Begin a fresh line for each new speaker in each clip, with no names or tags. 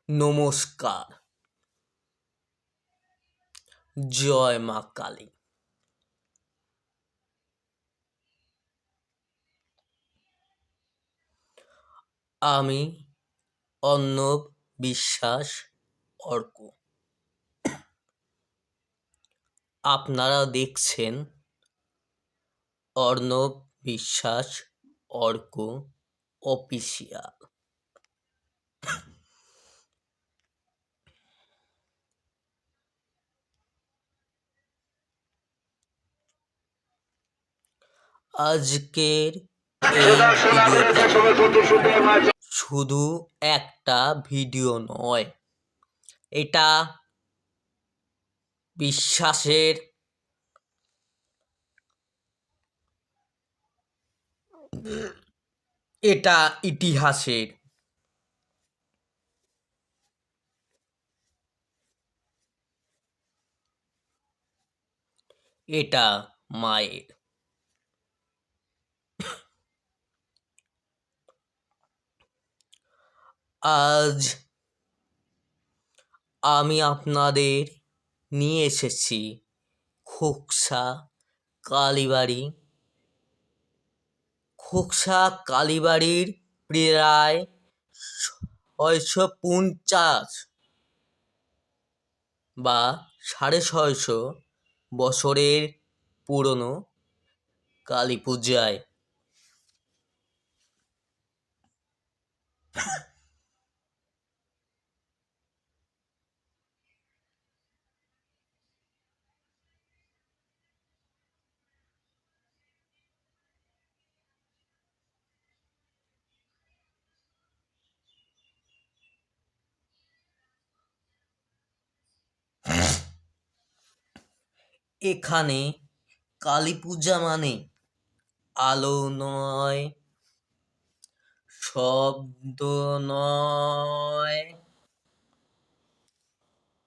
নমস্কার। জয় মা কালী। আমি অর্ণব বিশ্বাস অর্ক। আপনারা দেখছেন অর্ণব বিশ্বাস অর্ক অফিসিয়াল। আজকের এই ভিডিওটা শুধু একটা ভিডিও নয়, এটা বিশ্বাসের এটা ইতিহাসের, এটা মায়ের। আজ আমি আপনাদের নিয়ে এসেছি খোকসা কালীবাড়ি। খোকসা কালীবাড়ির প্রায় 650 বা 650 বছরের পুরনো কালী পূজায়। এখানে কালী পূজা মানে আলো নয়, শব্দ নয়।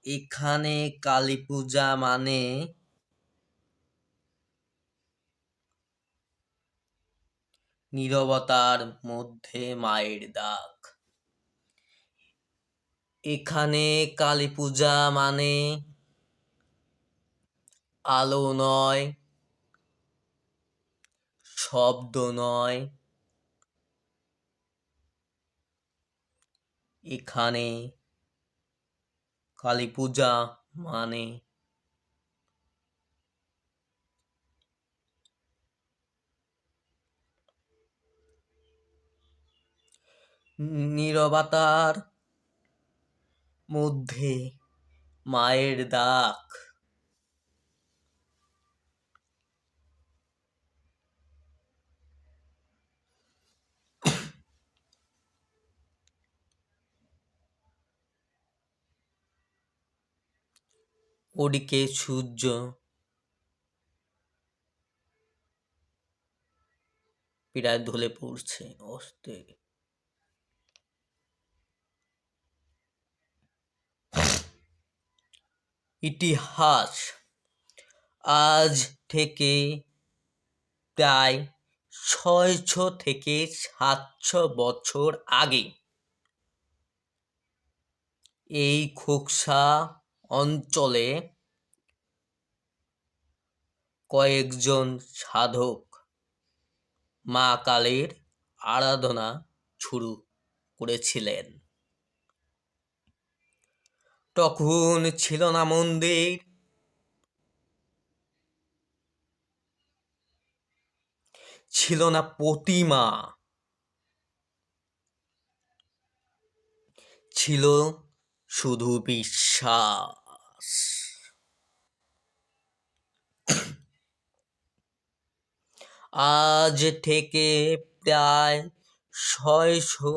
এখানে কালী পূজা মানে নীরবতার মধ্যে মায়ের ডাক। এখানে কালী পূজা মানে আলো নয়, শব্দ নয়। এখানে কালী পূজা মানে নীরবতার মধ্যে মায়ের ডাক। ওদিকে সূর্য প্রায় ঢলে পড়ছে অস্তে। ইতিহাস আজ থেকে প্রায় 600 থেকে 700 বছর আগে এই খোকসা অঞ্চলে কয়েকজন সাধক মা কালীর আরাধনা শুরু করেছিলেন। তখন ছিল না মন্দির, ছিল না প্রতিমা, ছিল শুধু বিশ্বাস। আজ থেকে প্রায় 600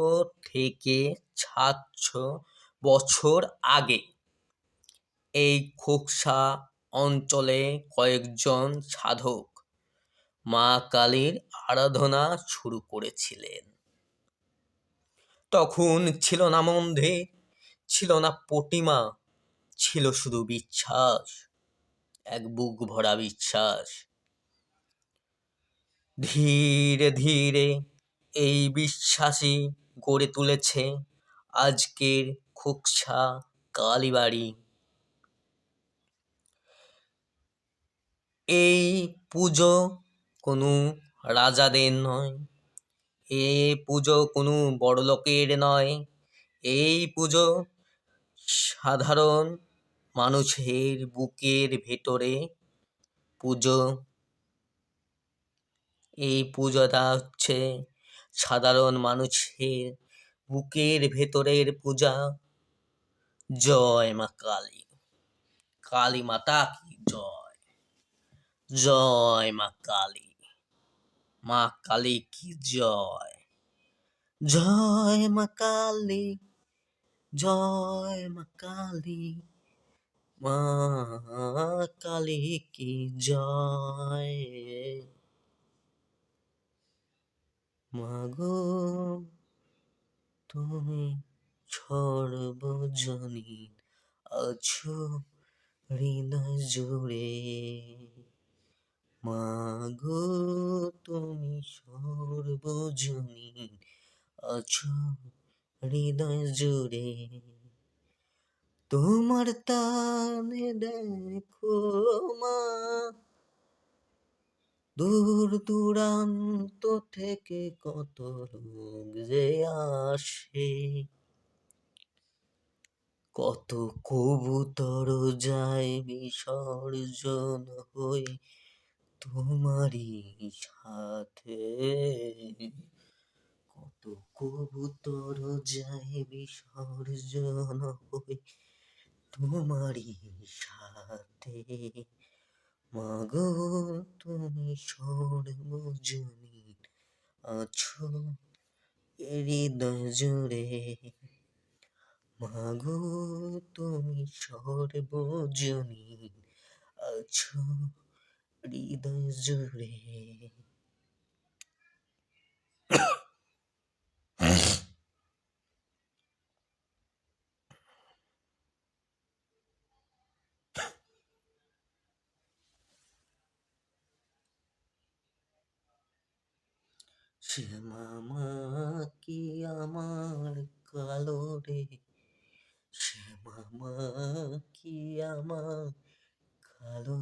থেকে 700 বছর আগে এই খোকসা অঞ্চলে কয়েকজন সাধক মা কালীর আরাধনা শুরু করেছিলেন। তখন ছিল না মন্দির, ছিল না প্রতিমা, ছিল শুধু বিশ্বাস, এক বুক ভরা বিশ্বাস। ধীরে ধীরে এই বিশ্বাসই গড়ে তুলেছে আজকের খোকসা, কালীবাড়ি। এই পুজো কোনো রাজাদের নয়, এই পুজো কোনো বড়লোকের নয়, এই পুজো সাধারণ মানুষের বুকের ভেতরে পুজো। এই পুজোটা হচ্ছে সাধারণ মানুষের বুকের ভেতরের পূজা। জয় মা কালী, কালী মাতা কি জয়, জয় মা কালী, মা কালী কি জয়, জয় মা কালী, জয় মা কালী, মা কালী কি জয়। মাগো তুমি সর্বজনীন আছো হৃদয় জুড়ে, মাগো তুমি সর্বজনীন আছো হৃদয় জুড়ে। তোমার টানে দেখো মা দূর দূরান্ত থেকে কত লোক যে আসে, কত কবুতর যায় বিসর্জন হয়ে তোমারই সাথে, কত কবুতর যায় বিসর্জন হয়ে তোমারই সাথে। মাগো তুমি সর্বজনীন আছো হৃদয় জুড়ে, মাগো তুমি সর্বজনীন আছো হৃদয় জুড়ে। শ্যামা মা কি আমার কালো রে, শ্যামা মা কি আমার কালো,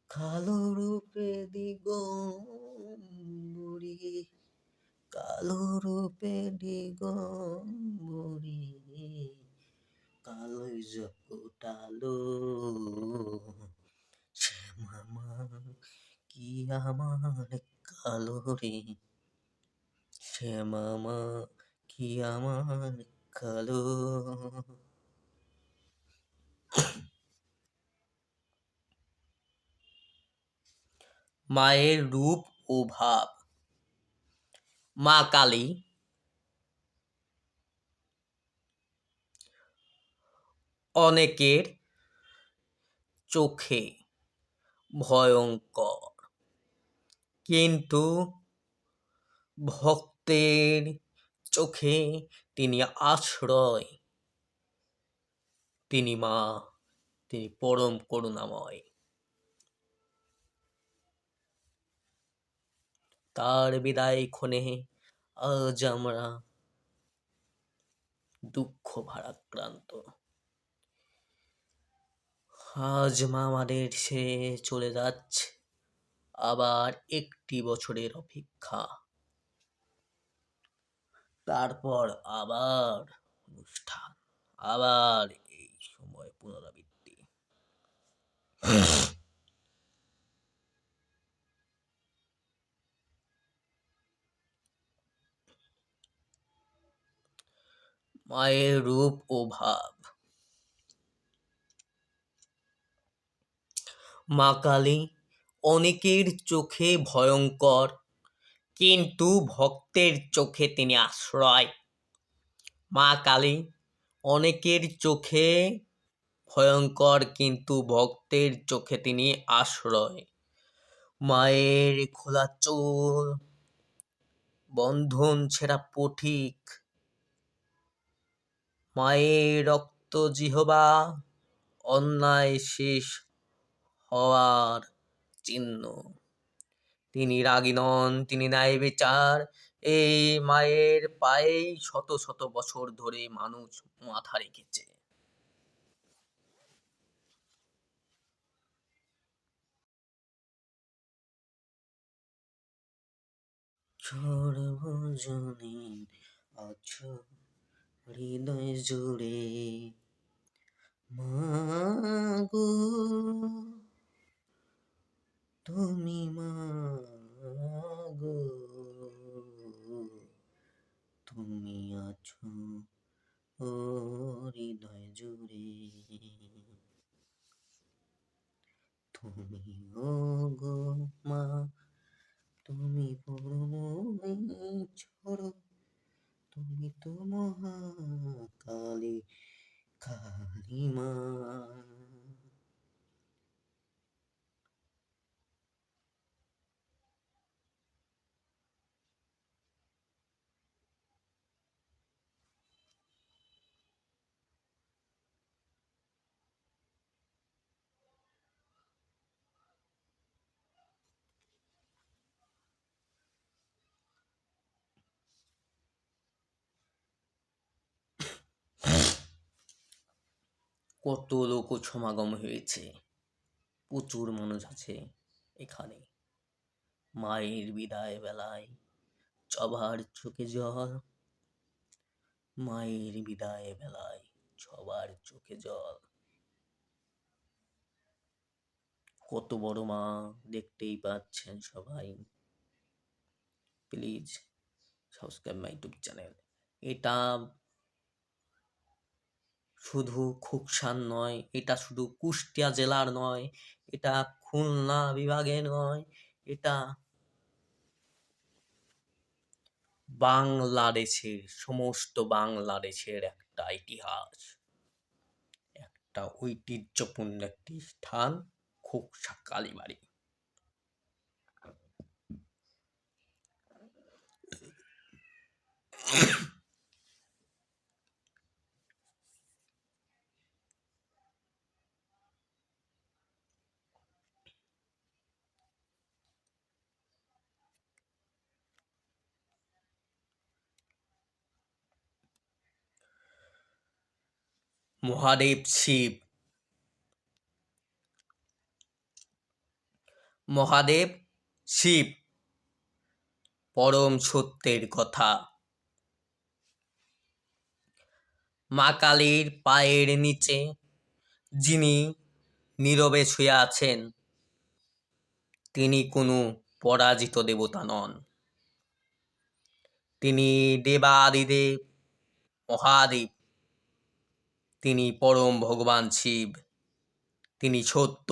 কালো রূপে দিগম্বরী, কালো রূপে দিগম্বরী, কালোই জপটালো। শ্যামা মা কি আমার কালো রে, শ্যামা মা কি আমার কালো। মায়ের রূপ ও ভাব। মা কালী অনেকের চোখে ভয়ঙ্কর, কিন্তু ভক্তের চোখে তিনি আশ্রয়, তিনি মা, তিনি পরম করুণাময়। তার বিদায় ক্ষণে আজ আমরা দুঃখ ভারাক্রান্ত। আজ মা আমাদের সে চলে যাচ্ছে, আবার একটি বছরের অপেক্ষা, তারপর আবার অনুষ্ঠান, আবার এই সময় পুনরাবৃত্তি। মায়ের রূপ ও ভাব। মা কালী অনেকের চোখে ভয়ঙ্কর, কিন্তু ভক্তের চোখে তিনি আশ্রয়। মা কালী অনেকের চোখে ভয়ঙ্কর, কিন্তু ভক্তের চোখে তিনি আশ্রয়। মায়ের খোলা চোল, বন্ধন ছেঁড়া পথিক, মায়ের রক্ত জিহবা, অন্যায় শেষ হওয়ার চিহ্ন। তিনি রাগী নন, তিনি ন্যায় বিচার, এই মায়ের পায়েই শত শত বছর ধরে মানুষ মাথা রেখেছে। সর্বজনীন আছো হৃদয় জুড়ে, মাগো তুমি মাগো, তুমি আছো ও হৃদয় জুড়ে, তুমি ও গো মা, তুমি পরমই ঝড়, তুমি তো মহাকালী কালী মা। কত লোক সমাগম হয়েছে, প্রচুর মানুষ আছে এখানে। মায়ের বিদায় বেলায় সবার চোখে জল, মায়ের বিদায় বেলায় সবার চোখে জল। কত বড় মা দেখতেই পাচ্ছেন সবাই। Please subscribe my YouTube channel. এটা শুধু খোকসার নয়, এটা শুধু কুষ্টিয়া জেলার নয়, এটা খুলনা বিভাগে নয়, এটা বাংলাদেশের, সমস্ত বাংলাদেশের একটা ইতিহাস, একটা ঐতিহ্যপূর্ণ একটি স্থান খোকসা কালীবাড়ি। মহাদেব শিব, মহাদেব শিব পরম সত্যের কথা। মা কালীর পায়ের নিচে যিনি নীরবে শুয়ে আছেন, তিনি কোনো পরাজিত দেবতা নন। তিনি দেবাদিদেব মহাদেব, তিনি পরম ভগবান শিব, তিনি সত্য।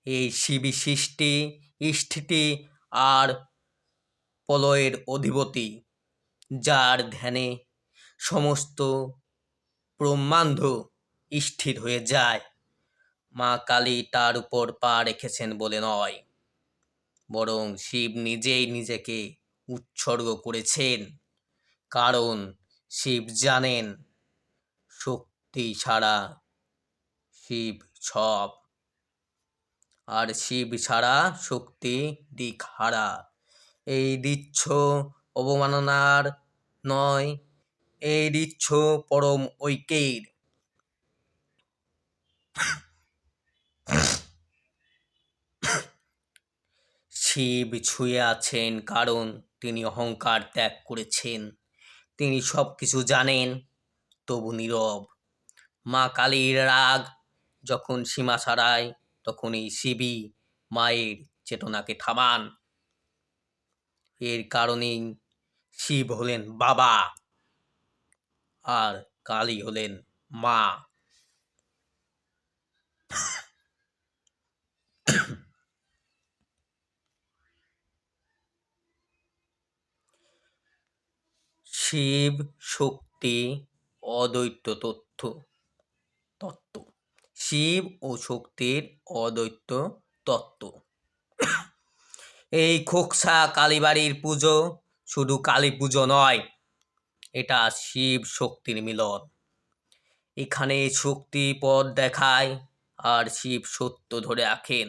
এই শিবই সৃষ্টি, স্থিতি আর প্রলয়ের অধিপতি, যার ধ্যানে সমস্ত ব্রহ্মাণ্ড স্থির হয়ে যায়। মা কালী তার উপর পা রেখেছেন বলে নয়, বরং শিব নিজেই নিজেকে উৎসর্গ করেছেন। কারণ শিব জানেন শক্তি ছাড়া শিব সব, আর শিব ছাড়া শক্তি দিকহারা। এই দিচ্ছ অবমাননার নয়, এই দিচ্ছ পরম ঐক্যের। শিব ছুঁয়ে আছেন কারণ তিনি অহংকার ত্যাগ করেছেন। তিনি সব কিছু জানেন, তবু নীরব। মা কালীর রাগ যখন সীমা ছাড়ায়, তখনই শিবই মায়ের চেতনাকে থামান। এর কারণেই শিব হলেন বাবা আর কালী হলেন মা। শিব শক্তি অদ্বৈত তত্ত্ব, শিব ও শক্তির অদ্বৈত তত্ত্ব। এই খোকসা কালীবাড়ির পুজো শুধু কালী পুজো নয়, এটা শিব শক্তির মিলন। এখানে শক্তি পথ দেখায় আর শিব সত্য ধরে রাখেন।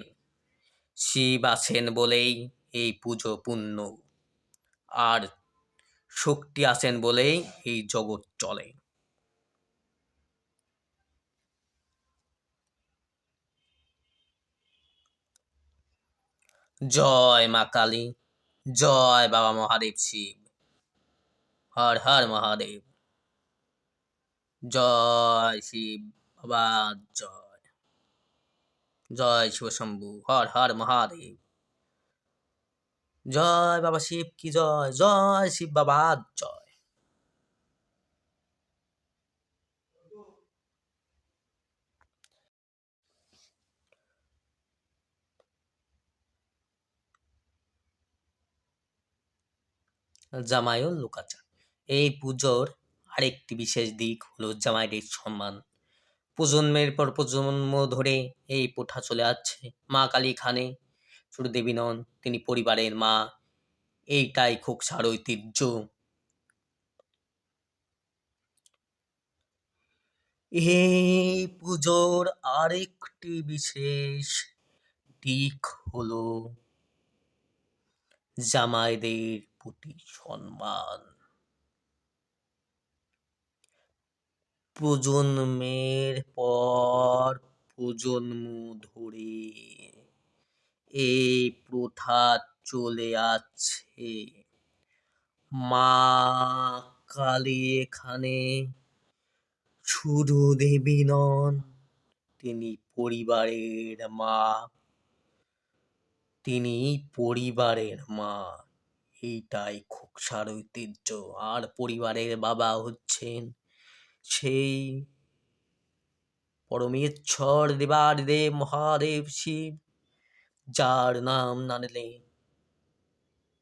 শিব আছেন বলেই এই পুজো পূর্ণ, আর শক্তি আছেন বলেই এই জগৎ চলে। জয় মা কালী, জয় বাবা মহাদেব শিব, হর হর মহাদেব, জয় শিব বাবা, জয় জয় শিব শম্ভু, হর হর মহাদেব, জয় বাবা শিব কি জয়, জয় শিব বাবা জয়। জামাইও লুকাচার। এই পুজোর আরেকটি বিশেষ দিক হলো জামাইদের সম্মান। প্রজন্মের পর প্রজন্ম ধরে এই প্রথা চলে আসছে। মা কালী খানে শুধু দেবী নন, তিনি পরিবারের মা। এইটাই খোকসার ঐতিহ্য। এই পুজোর আরেকটি বিশেষ দিক হলো জামাইদের প্রতি সম্মান। প্রজন্মের পর প্রজন্ম ধরে এই প্রথা চলে আসছে। মা কালী এখানে শুধু দেবী নন, তিনি পরিবারের মা। তিনি পরিবারের মা, এইটাই খোকসার ঐতিহ্য। আর পরিবারের বাবা হচ্ছেন সেই পরমেশ্বর দেবাদিদেব মহাদেব শিব, যার নাম না নিলে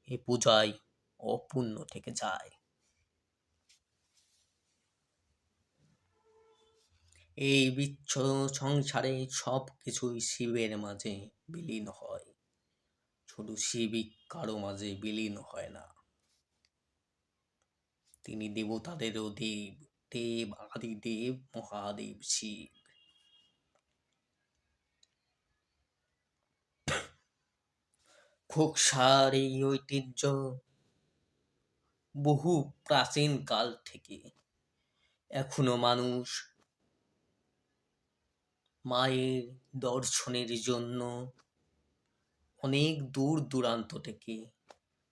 এই পূজায় অপূর্ণ থেকে যায়। এই বিচ্ছ সংসারে সব কিছুই শিবের মাঝে বিলীন হয়, শুধু শিবই কারো মাঝে বিলীন হয় না। তিনি দেবতাদেরও দেব, দেব আদিদেব মহাদেব শিব। খোকসার এই ঐতিহ্য বহু প্রাচীন কাল থেকে এখনো মানুষ মায়ের দর্শনের জন্য অনেক দূর দূরান্ত থেকে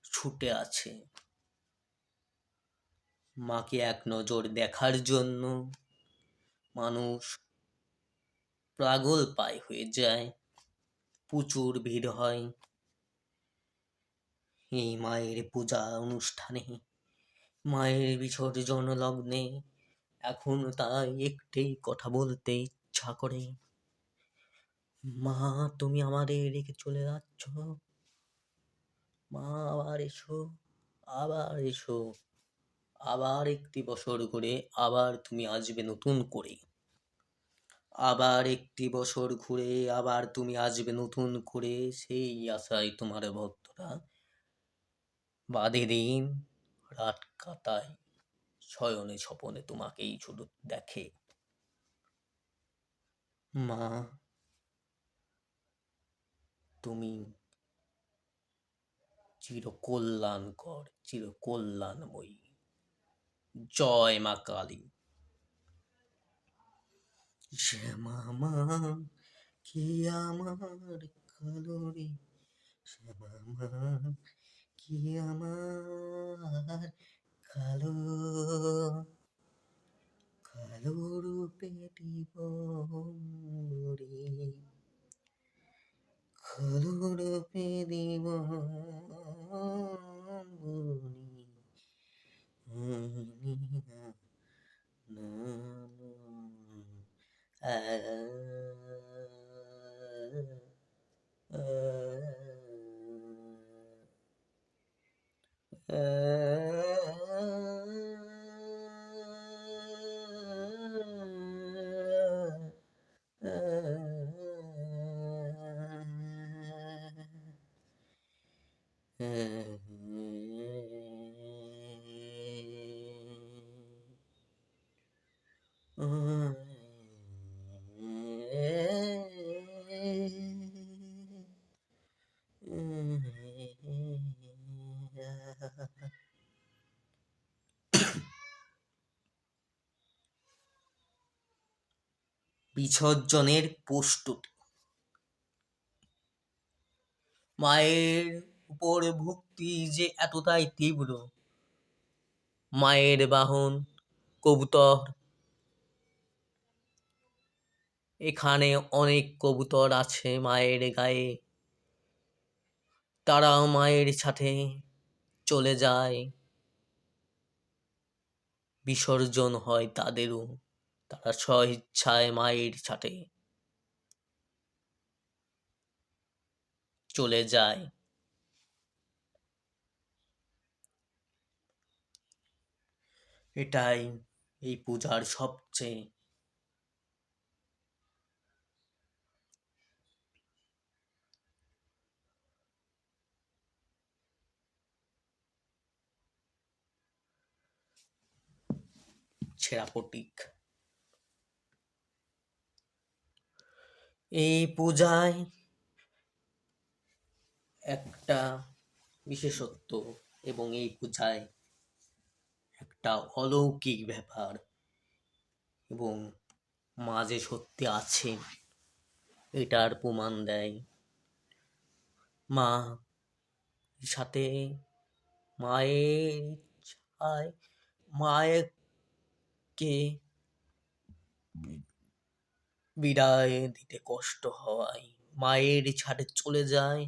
ছুটে আছে। মাকে এক নজর দেখার জন্য মানুষ পাগল পায় হয়ে যায়, প্রচুর ভিড় হয় এই মায়ের পূজা অনুষ্ঠানে, মায়ের বিসর্জন লগ্নে। এখন তাই একটি কথা বলতে ইচ্ছা করে, মা তুমি আমাদের রেখে চলে যাচ্ছ, মা আবার এসো, আবার এসো, আবার একটি বছর ঘুরে আবার তুমি আসবে নতুন করে, আবার একটি বছর ঘুরে আবার তুমি আসবে নতুন করে। সেই আশায় তোমার ভক্তরা বাদে দিন রাত কাটায়, শয়নে স্বপনে তোমাকেই শুধু দেখে। মা তুমি চিরকল্যাণকর, চিরকল্যাণময়ী। জয় মা কালী। শ্যামা মা কি আমার কালো রে, শ্যামা মা কি আমার কালো, কালো রূপে দিব রে, কালো রূপে দিব বিসর্জনের প্রস্তুতি। মায়ের উপর ভক্তি যে এতটাই তীব্র, মায়ের বাহন কবুতর। এখানে অনেক কবুতর আছে মায়ের গায়ে। তারাও মায়ের সাথে চলে যায়। বিসর্জন হয় তাদেরও। তারা স্বইচ্ছায় মায়ের সাথে চলে যায়। এটাই এই পূজার সবচেয়ে সেরা প্রতীক। এই পূজায় একটা বিশেষত্ব এবং এই পূজায় একটা অলৌকিক ব্যাপার এবং মা যে সত্যি আছেন এটার প্রমাণ দেয়। মা সাথে মায়ের ইচ্ছায় মায়েরকে বিদায় দিতে কষ্ট হওয়ায় মায়ের ছাড়ে চলে যায়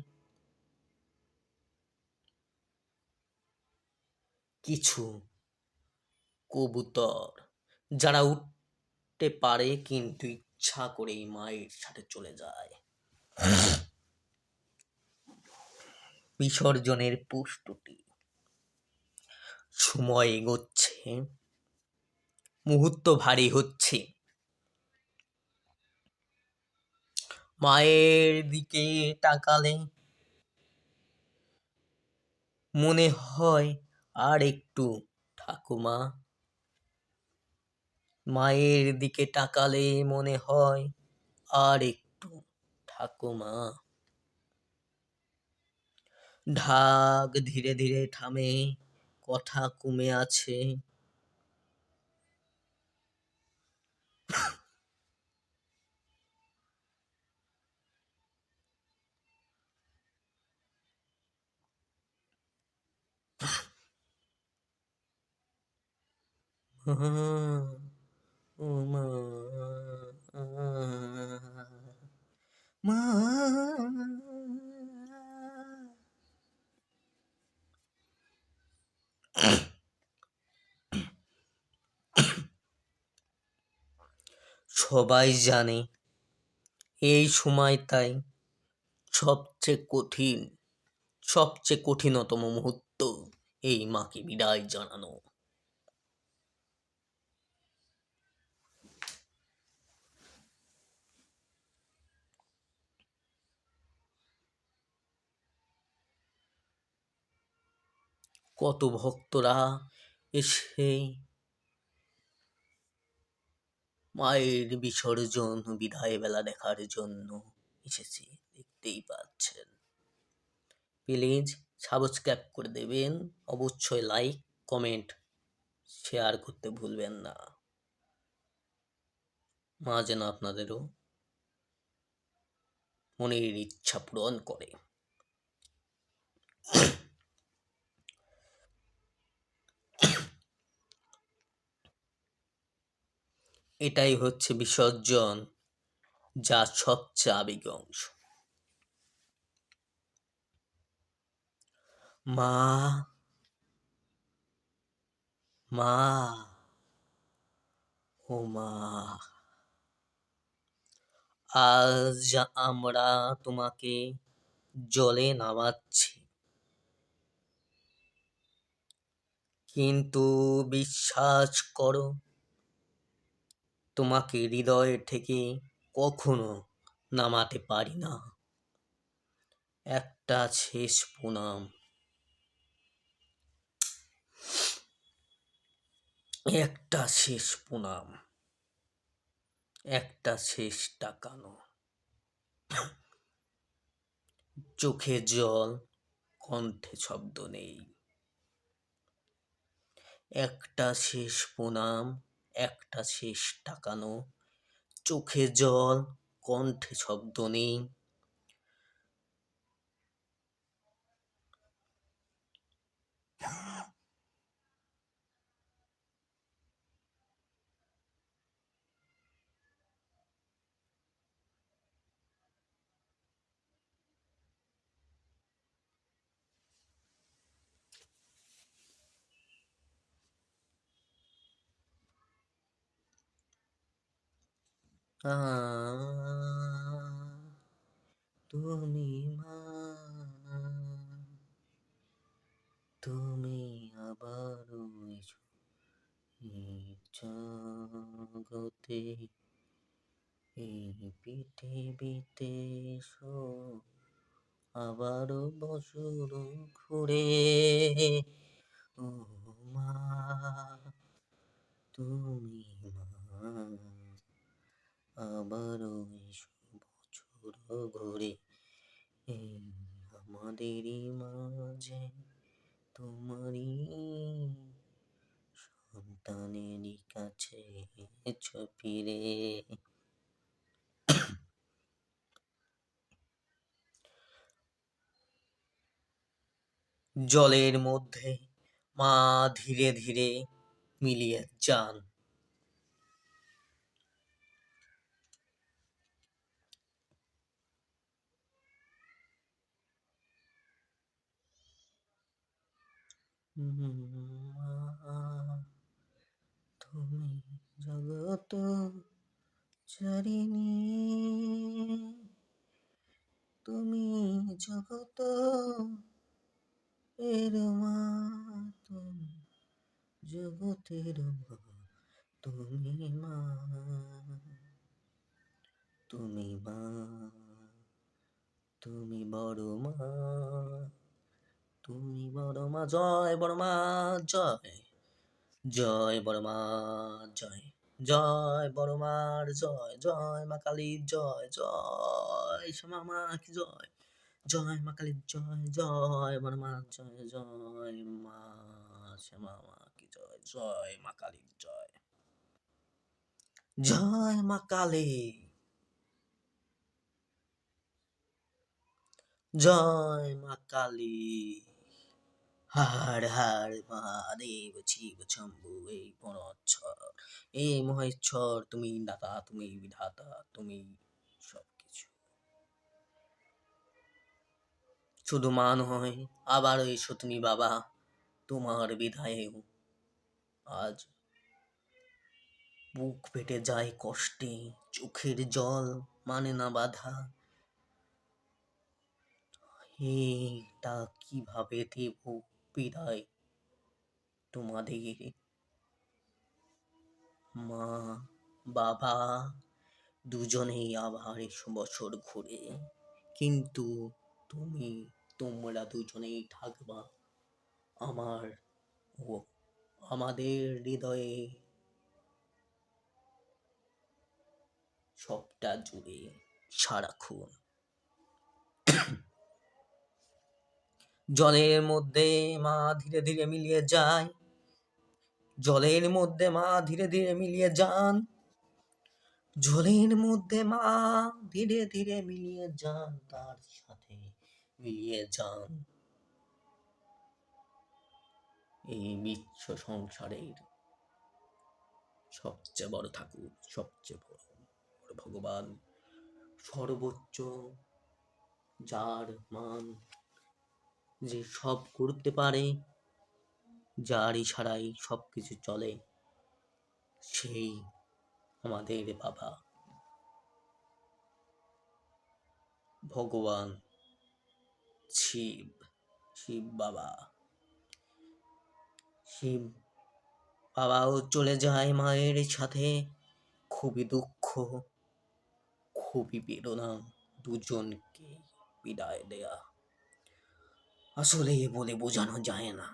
কিছু কবুতর, যারা উঠতে পারে কিন্তু ইচ্ছা করেই মায়ের সাথে চলে যায়। বিসর্জনের প্রস্তুতি। সময় এগোচ্ছে, মুহূর্ত ভারী হচ্ছে। মায়ের দিকে তাকালে মনে হয় আর একটু ঠাকুমা। মায়ের দিকে তাকালে মনে হয় আর একটু ঠাকুমা। ঢাক ধীরে ধীরে থামে, কথা কমে আছে। ও মা, মা। সবাই জানে এই সময়টাই সবচেয়ে কঠিন, সবচেয়ে কঠিনতম মুহূর্ত এই মাকে বিদায় জানানো। কত ভক্তরা এসে মায়ের বিসর্জন বিদায় বেলা দেখার জন্য এসেছে, দেখতেই পাচ্ছেন। প্লিজ সাবস্ক্রাইব করে দেবেন, অবশ্যই লাইক কমেন্ট শেয়ার করতে ভুলবেন না। মা যেন আপনাদেরও মনের ইচ্ছা পূরণ করে। এটাই হচ্ছে বিসর্জন, যা সবচেয়ে আবেগের অংশ। মা, মা, ও মা, আজ আমরা তোমাকে জলে নামাচ্ছি, কিন্তু বিশ্বাস করো তোমাকে হৃদয় থেকে কখনো নামাতে পারি না। একটা শেষ প্রণাম, একটা শেষ প্রণাম, একটা শেষ তাকানো। চোখে জল, কণ্ঠে শব্দ নেই। একটা শেষ প্রণাম, একটা শেষ তাকানো, চোখে জল, কণ্ঠে শব্দ নেই। তুমি মা, তুমি আবারও এসো এই জগতে, এই পৃথিবীতে এসো আবারও বছর ঘুরে। ও মা, তুমি মা, আবারও এসো বছর ঘুরে, এই আমাদেরই মাঝে তোমারই সন্তানেরই কাছে এসো ফিরে। জলের মধ্যে মা ধীরে ধীরে মিলিয়ে যান। মা, তুমি জগত চারিণী, তুমি জগত এর মা, তুমি জগতের মা, তুমি মা, তুমি মা, তুমি বড় মা, তুমি বড় মা, জয় বড় মা, জয় জয় বড় মা, জয় জয় বড় মার জয়, জয় মা কালীর জয়, জয় শ্যামা মা কি জয়, জয় মা কালীর জয়, জয় বড় মা জয়, জয় মা শ্যামা মা কি জয়, জয় মা কালীর জয়, জয় মা কালী, জয় মা কালী। হর হর মহাদেব শিব শম্ভু এই পরমেশ্বর, এই মহেশ্বর, তুমি দাতা, তুমি বিধাতা, তুমি সবকিছু। শুধু মা নয়, আবারও এসো তুমি বাবা, তোমার বিদায়েও আজ বুক ফেটে যায় কষ্টে, চোখের জল মানে না বাধা। এটা কিভাবে দেব বিদায় তোমাদের, মা বাবা দুজনেই আবার এসো বছর ঘুরে, কিন্তু তোমরা দুজনেই থাকবা আমার ও আমাদের হৃদয়ে সবটা জুড়ে সারাক্ষণ। জলের মধ্যে মা ধীরে ধীরে মিলিয়ে যায়, জলের মধ্যে মা ধীরে ধীরে মিলিয়ে যান, জলের মধ্যে মা ধীরে ধীরে মিলিয়ে যান, তার সাথে মিলিয়ে যান এই বিশ্ব সংসারের সবচেয়ে বড় ঠাকুর, সবচেয়ে বড় ভগবান, সর্বোচ্চ, যার মান, যে সব করতে পারে, যার ইশারায় সবকিছু চলে, সেই আমাদের বাবা ভগবান শিব, শিব বাবা। শিব বাবাও চলে যায় মায়ের সাথে, খুবই দুঃখ, খুবই বেদনা, দুজনকে বিদায় দেয়া আসলে বলে বোঝানো যায় না।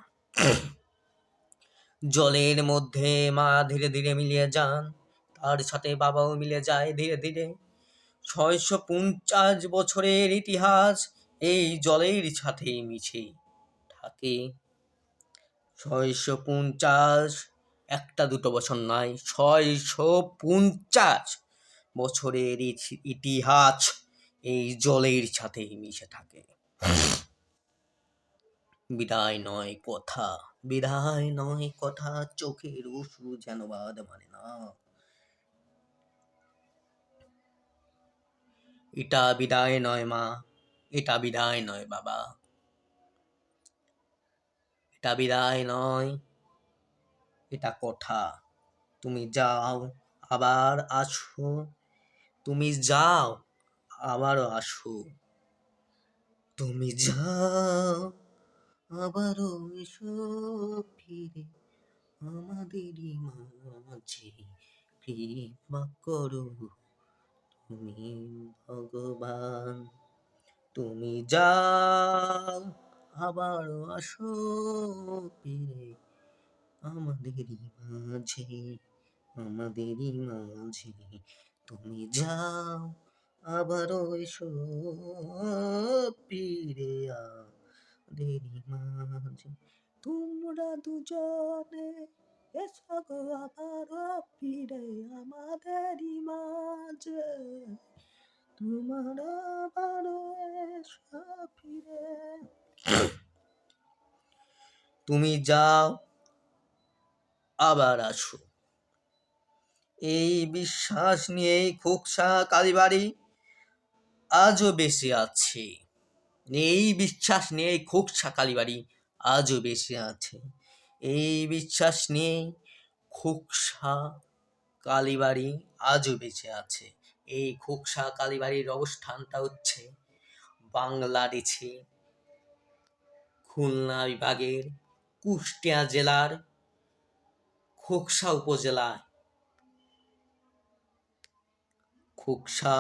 জলের মধ্যে মা ধীরে ধীরে মিলিয়ে যান, তার সাথে বাবাও মিলে যায় ধীরে ধীরে। 650 বছরের ইতিহাস এই জলের সাথে মিশে থাকে। 650, একটা দুটো বছর নয়, 650 বছরের ইতিহাস এই জলের সাথে মিশে থাকে। বিদায় নয় কথা, বিদায় নয় কথা, চোখের অশ্রু যেন বাদ মানে না। এটা বিদায় নয় মা, এটা বিদায় নয় বাবা, এটা বিদায় নয়, এটা কথা। তুমি যাও আবার আসো, তুমি যাও আবারও আসো, তুমি যাও আবারও এসো ফিরে আমাদেরই মাঝে, কৃপা করো তুমি ভগবান। তুমি যাও আবারও আসো ফিরে আমাদেরই মাঝে, আমাদেরই মাঝে, তুমি যাও আবারও এসো ফিরে আমাদেরই মাঝে। তোমরা দুজনে এসো গো আবারও ফিরে আমাদেরই মাঝে, তোমরা আবারও এসো ফিরে। তুমি যাও আবার আসো, এই বিশ্বাস নিয়ে খোকসা কালীবাড়ি আজও বেঁচে আছে। এই বিশ্বাস নিয়ে খোকসা কালীবাড়ি আজও বেঁচে আছে। এই বিশ্বাস নিয়ে খোকসা কালীবাড়ি আজও বেঁচে আছে। এই খোকসা কালীবাড়ির অবস্থানটা হচ্ছে বাংলাদেশে খুলনা বিভাগের কুষ্টিয়া জেলার খোকসা উপজেলায় খোকসা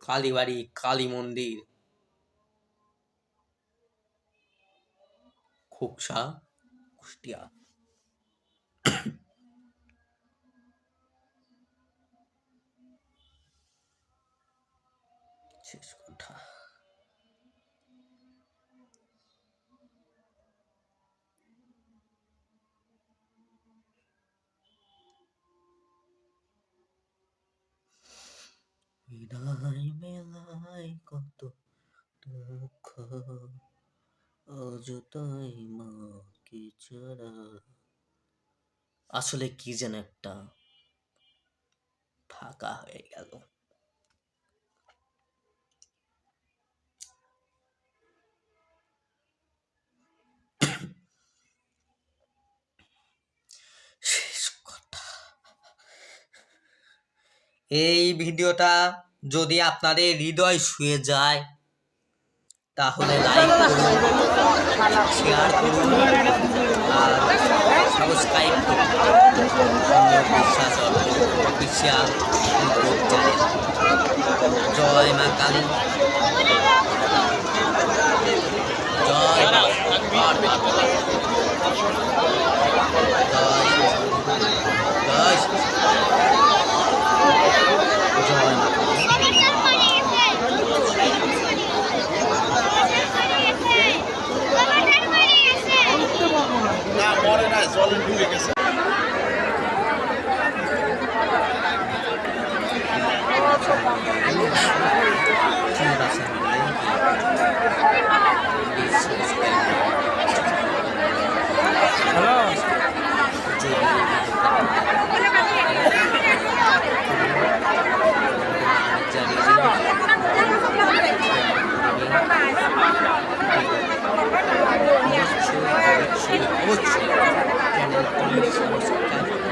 কালীবাড়ি কালী মন্দির, খোকসা, কুষ্টিয়া। শেষ কথা। বিদায় মেলায় কত দুঃখ, অযথাই মাকে ছাড়া। আসলে কি যেন একটা ফাঁকা হয়ে গেল। শেষ কথা। এই ভিডিওটা যদি আপনাদের হৃদয় ছুঁয়ে যায় তাহলে লাইক করুন, শেয়ার করুন আর সাবস্ক্রাইব করুন বিশ্বাস অফিসিয়াল ইউটিউব চ্যানেল। জয় মা কালী, জয় মা, জয় মা।
জলে ডুবে গেছে।
অবশ্যই চ্যানেলটি সাবস্ক্রাইব করুন।